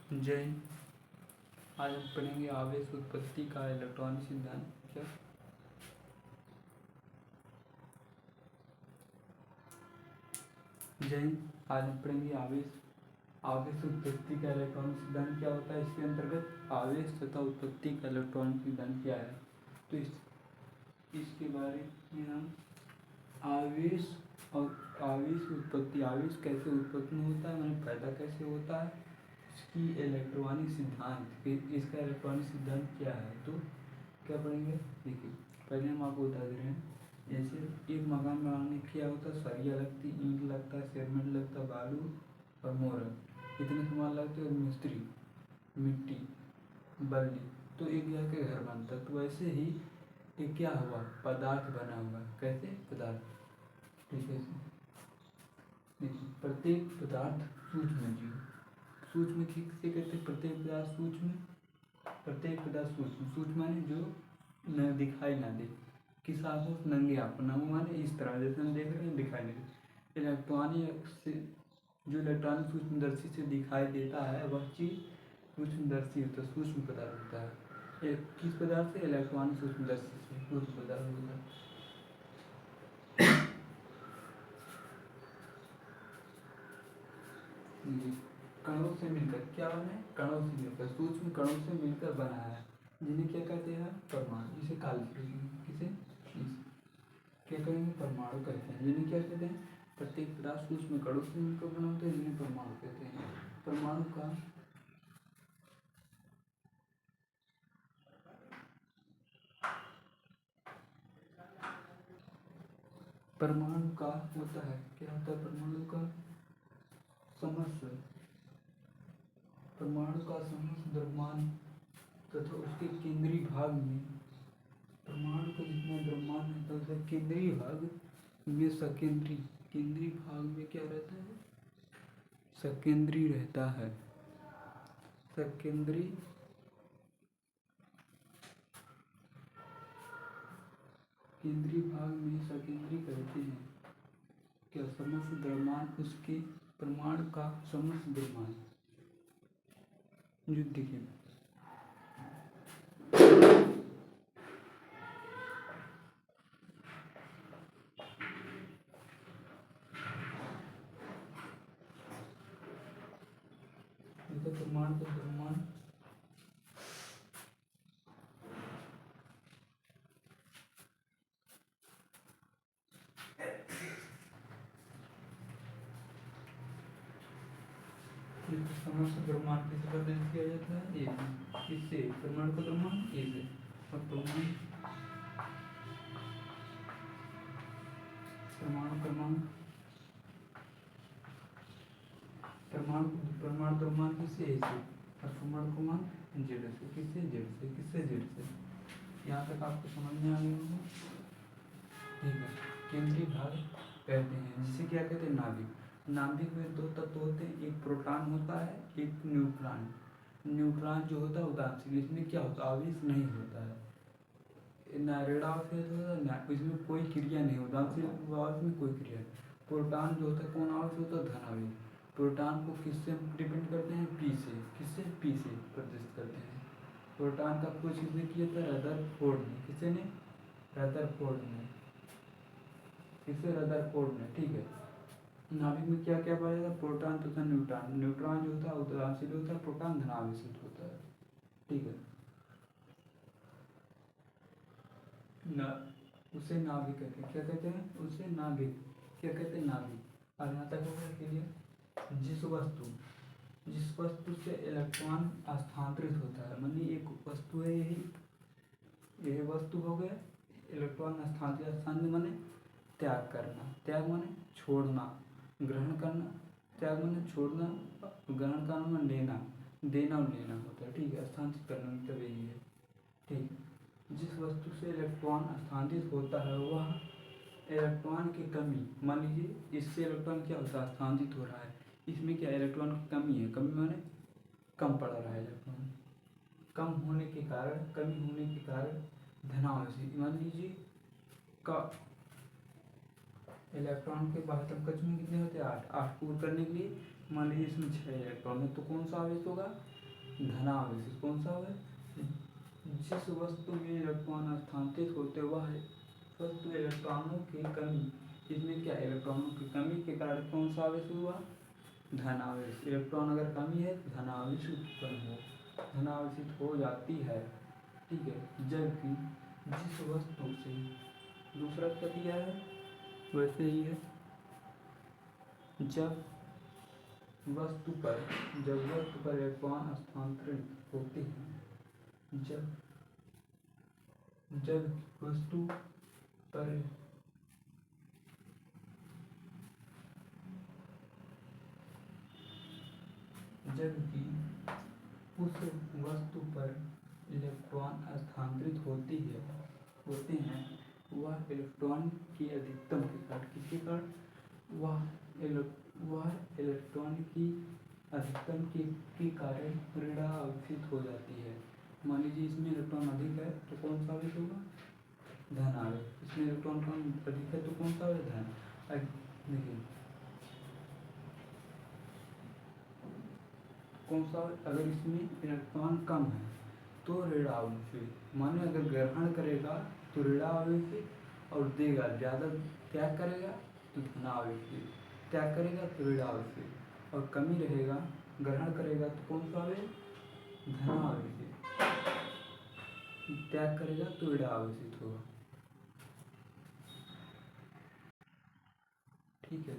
जय हिंद। आज हम पढ़ेंगे आवेश उत्पत्ति का इलेक्ट्रॉनिक सिद्धांत। क्या जय हिंद। आज हम पढ़ेंगे आवेश उत्पत्ति का इलेक्ट्रॉनिक सिद्धांत क्या होता है। इसके अंतर्गत आवेश तथा उत्पत्ति का इलेक्ट्रॉनिक सिद्धांत क्या है, तो इसके बारे में हम आवेश और आवेश उत्पत्ति, आवेश कैसे उत्पन्न होता है, मैंने पैदा कैसे होता है, इसकी इलेक्ट्रॉनिक सिद्धांत, इसका इलेक्ट्रॉनिक सिद्धांत क्या है। तो क्या पढ़ेंगे, देखिए पहले हम आपको बता दे रहे हैं। जैसे एक मकान बनाने क्या होता है, सरिया लगती, ईंट लगता है, सीमेंट लगता है, बालू और मोरल, इतने सामान लगते हैं, और मिस्त्री, मिट्टी, बल्ली, तो एक जाके घर बनता है। तो वैसे ही एक क्या हुआ, पदार्थ बना हुआ। कैसे पदार्थ, ठीक है। देखिए प्रत्येक पदार्थ सूक्ष्म जीव, सूक्ष्म किसे कहते हैं, प्रत्येक पदार्थ सूक्ष्म, प्रत्येक पदार्थ सूक्ष्म, सूक्ष्म माने जो न दिखाई ना दे, किस आपको नंगे आप नंगे माने इस तरह जैसे हम देख रहे हैं दिखाई नहीं दे। इलेक्ट्रॉनिक से जो इलेक्ट्रॉनिक सूक्ष्मदर्शी से दिखाई देता है वह चीज सूक्ष्मदर्शी होता है, सूक्ष्म पदार्थ होता है। एक किस पदार्थ से, इलेक्ट्रॉनिक सूक्ष्मदर्शी से सूक्ष्म पदार्थ होता है। कणों से मिलकर क्या बना है, कणों से मिलकर, सूक्ष्म कणों से मिलकर बना है, जिन्हें क्या कहते हैं, परमाणु। इसे किसे क्या कहेंगे, परमाणु कहते हैं। जिन्हें क्या कहते हैं, प्रत्येक पदार्थ सूक्ष्म कणों से मिलकर बना होता है, जिन्हें परमाणु कहते हैं। परमाणु का होता है, क्या होता है परमाणु का समस्त, परमाणु का समस्त द्रव्यमान तथा उसके केंद्रीय भाग में, परमाणु का जितना द्रव्यमान है तो उसका केंद्रीय भाग में सकेंद्री, केंद्रीय भाग में क्या रहता है, सकेंद्री रहता है। सकेंद्री केंद्रीय भाग में सकेंद्री कहते हैं। क्या समस्त द्रव्यमान, उसके परमाणु का समस्त द्रव्यमान जो देखिए परमाणु का द्रव्यमान समस्त द्रव्यमान किसे प्रदर्शित किया जाता है, ए किससे, परमाणु का द्रव्यमान ए से, और परमाणु परमाणु द्रव्यमान किससे, ए से, और परमाणु द्रव्यमान जेड से, किससे जेड से। यहाँ तक आपको समझ में आ गया होगा, ठीक है। केंद्रीय भाग कहते हैं जिसे क्या कहते हैं, नाभिक। नाभिक में दो तत्व होते हैं, एक प्रोटॉन होता है, एक न्यूट्रॉन। न्यूट्रॉन जो होता है उदासीन, इसमें क्या होता है, आवेश नहीं होता है, ना ऋणावेश होता है, ना इसमें कोई क्रिया नहीं, उदासीन आवेश में कोई क्रिया नहीं। प्रोटॉन जो होता है कौन आवेश होता है, धनावेश। प्रोटॉन को किससे डिपेंड करते हैं, पी से, किससे, पी से प्रदर्शित करते हैं। प्रोटॉन का खोज किसने किया था, रदरफोर्ड ने, किसने, रदरफोर्ड ने, किससे, रदरफोर्ड ने, ठीक है। नाभिक में क्या क्या पाया जाता है, प्रोटॉन तथा न्यूट्रॉन। न्यूट्रॉन जो होता है उदासीन होता है, प्रोटॉन धनावेशित होता है, ठीक है ना। उसे नाभिक कहते हैं, क्या कहते हैं, उसे नाभिक, क्या कहते हैं, नाभिक। और यहाँ तक होगा के लिए जिस वस्तु से इलेक्ट्रॉन स्थानांतरित होता है, मानिए एक वस्तु है, यही वस्तु हो गया, इलेक्ट्रॉन स्थानांतरित माने त्याग करना, त्याग माने छोड़ना, ग्रहण करना, त्याग माने छोड़ना, ग्रहण करना माने लेना, देना और लेना होता है, ठीक है। स्थानांतरित करना मतलब यही है, ठीक है। जिस वस्तु से इलेक्ट्रॉन स्थानांतरित होता है वह इलेक्ट्रॉन की कमी, मान लीजिए इससे इलेक्ट्रॉन क्या होता है, स्थानांतरित हो रहा है, इसमें क्या इलेक्ट्रॉन की कमी है, कमी माने कम पड़ रहा है इलेक्ट्रॉन, कम होने के कारण, कमी होने के कारण धनावेशी, मान लीजिए का इलेक्ट्रॉन के बाह्यतम कक्ष में कितने होते हैं, 8 8 पूर्ण करने के लिए मान लीजिए इसमें 6 इलेक्ट्रॉन है, तो कौन सा आवेश होगा, धनावेशित कौन सा है? जिस वस्तु में इलेक्ट्रॉन स्थानांतरित होते वह वस्तु इलेक्ट्रॉनों की कमी, इसमें क्या इलेक्ट्रॉनों की कमी के कारण कौन सा आवेश हुआ? धनावेश। इलेक्ट्रॉन अगर कमी है तो धनावेश उत्पन्न हो, धनावेशित हो जाती है, ठीक है। जबकि जिस वस्तु से, दूसरा क्या दिया है वैसे ही है, जब वस्तु पर इलेक्ट्रॉन स्थानांतरित होते हैं, जब वस्तु पर जबकि उस वस्तु पर इलेक्ट्रॉन स्थानांतरित होते हैं वह इलेक्ट्रॉन की अधिकतम के कारण, किसके कारण? वह इलेक्ट्रॉन की अधिकतम के कारण ऋणावेशित हो जाती है। मान लीजिए इसमें इलेक्ट्रॉन अधिक है तो कौन सा आवेश होगा? धन आवेश। इसमें इलेक्ट्रॉन कम अधिक है तो कौन सा आवेश? धन। देखिए कौन सा, अगर इसमें इलेक्ट्रॉन कम है तो ऋणावेशित, माने अगर ग्रहण करेगा तो ऋणावेशित और देगा ज़्यादा, त्याग करेगा तो धनावेशित, त्याग करेगा तो ऋणावेशित, और कमी रहेगा ग्रहण करेगा तो कौन सा आवेश? धनावेशित, त्याग करेगा तो ऋणावेशित होगा, ठीक है।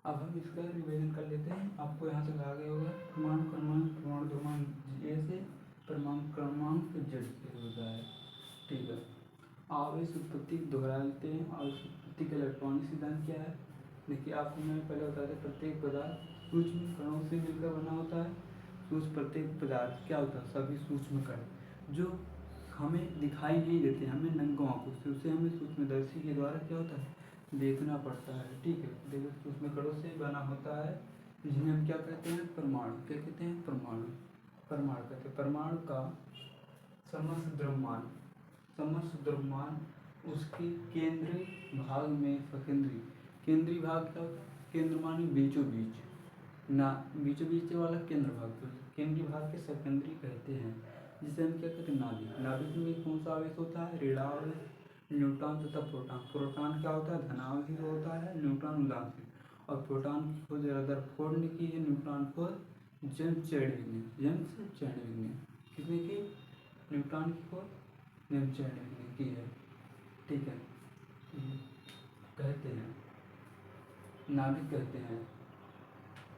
अब हम इसका रिवीजन कर लेते हैं। आपको यहाँ तक आ गया होगा परमाणु क्रमांक, परमाणु क्रमांक ए से, परमाणु क्रमांक जेड से होता है, ठीक है। आवेश उत्पत्ति दोहरा लेते हैं। आवेश उत्पत्ति का इलेक्ट्रॉनिक सिद्धांत क्या है? देखिए आपको मैंने पहले बताया था, प्रत्येक पदार्थ सूक्ष्म कणों से मिलकर बना होता है। प्रत्येक पदार्थ क्या होता है? सभी सूक्ष्म कण जो हमें दिखाई नहीं देते, हमें नंगों आंखों से, उसे हमें सूक्ष्मदर्शी के द्वारा क्या होता है? देखना पड़ता है, ठीक है। देखो सूक्ष्म कणों से बना होता है, जिन्हें हम क्या कहते हैं? परमाणु। क्या कहते हैं? परमाणु। परमाणु कहते हैं। परमाणु का समस्त द्रव्यमान उसके केंद्रीय भाग में सकेंद्रीय, केंद्रीय भाग क्या होता है? केंद्र माने बीचों बीच, ना बीचों बीच वाला केंद्र भाग, तो केंद्रीय भाग के सकेंद्रीय कहते हैं, जिसे हम क्या कहते हैं? नाभिक। नाभिक में कौन सा आवेश होता है? ऋणावेश, न्यूट्रॉन तथा प्रोटॉन। प्रोटॉन क्या होता है? धनावेशित होता है, न्यूट्रॉन उदासीन। और प्रोटॉन की खोज अगर फोर्ड ने की है, न्यूट्रॉन खोज जेम्स चैडविक ने। किसने की? न्यूट्रॉन की खोज जेम्स चैडविक ने की है, ठीक है। कहते हैं नाभिक, कहते हैं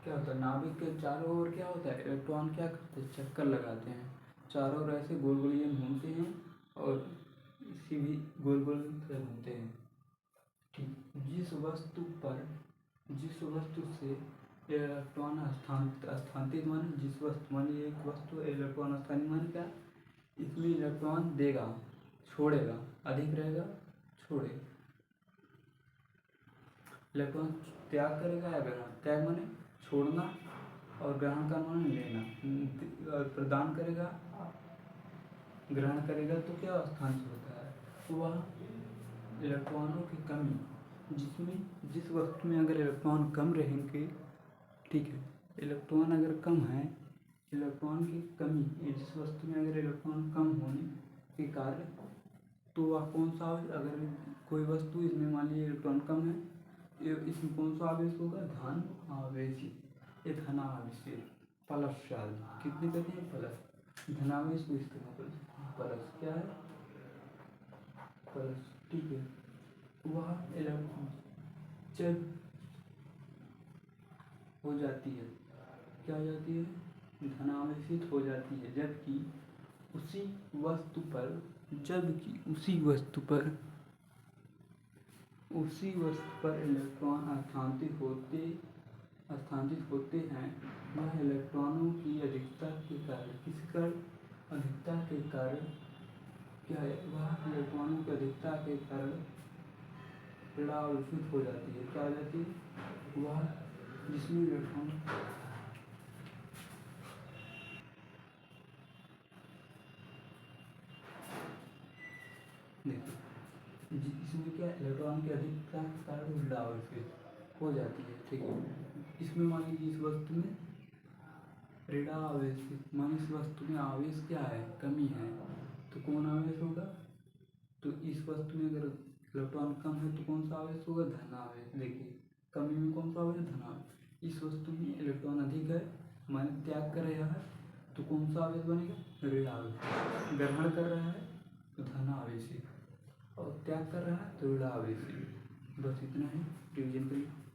क्या होता है? नाभिक के चारों ओर क्या होता है? इलेक्ट्रॉन क्या करते हैं? चक्कर लगाते हैं, चारों ओर ऐसे गोल गोल ये घूमते हैं और इसी भी गोल गोल घूमते हैं, ठीक। जिस वस्तु से इलेक्ट्रॉन स्थानांतरित, माने जिस वस्तु, माने एक वस्तु इलेक्ट्रॉन स्थानांतरित माने क्या? इसमें इलेक्ट्रॉन देगा, छोड़ेगा, अधिक रहेगा, छोड़ेगा। इलेक्ट्रॉन त्याग करेगा या ग्रहण? त्याग माने छोड़ना, और ग्रहण का माने लेना। प्रदान करेगा, ग्रहण करेगा तो क्या स्थानांतरित होता है? वह इलेक्ट्रॉनों की कमी, जिस वस्तु में अगर इलेक्ट्रॉन कम रहेंगे, ठीक है, इलेक्ट्रॉन अगर कम है, इलेक्ट्रॉन की कमी, जिस वस्तु में अगर इलेक्ट्रॉन कम होने के कारण, तो वह कौन सा? अगर कोई वस्तु इसमें मान लीजिए इलेक्ट्रॉन कम है, इसमें कौन सा आवेश होगा? धन आवेशित। ये धनावेशित प्लस चार्ज, कितने कहते हैं? प्लस। धनावेश को इस तरह प्लस, क्या है? प्लस, ठीक है। वह जब हो जाती है, क्या हो जाती है? धनावेशित हो जाती है, जबकि उसी वस्तु पर इलेक्ट्रॉन स्थानांतरित होते हैं, वह इलेक्ट्रॉनों की अधिकता के कारण, किस कारण? अधिकता के कारण क्या है? वह इलेक्ट्रॉनों की अधिकता के कारण ऋणावेशित हो जाती है। क्या हो जाती है? वह जिसमें इलेक्ट्रॉन, देखिए इसमें क्या, इलेक्ट्रॉन की अधिकता के कारण ऋणावेशित हो जाती है, ठीक है। इसमें मान लीजिए इस वस्तु में ऋण आवेश मान इस वस्तु में आवेश क्या है, कमी है, तो कौन आवेश होगा? तो इस वस्तु में अगर इलेक्ट्रॉन कम है तो कौन सा आवेश होगा? धन आवेश। देखिए कमी में कौन सा आवेश? धन आवेश। इस वस्तु में इलेक्ट्रॉन अधिक है, माने त्याग कर रहा है, तो कौन सा आवेश बनेगा? ऋण आवेश। ग्रहण कर रहा है तो धन आवेश, और त्याग कर रहा है तो ऋण आवेश। बस इतना ही, रिविजन करिए।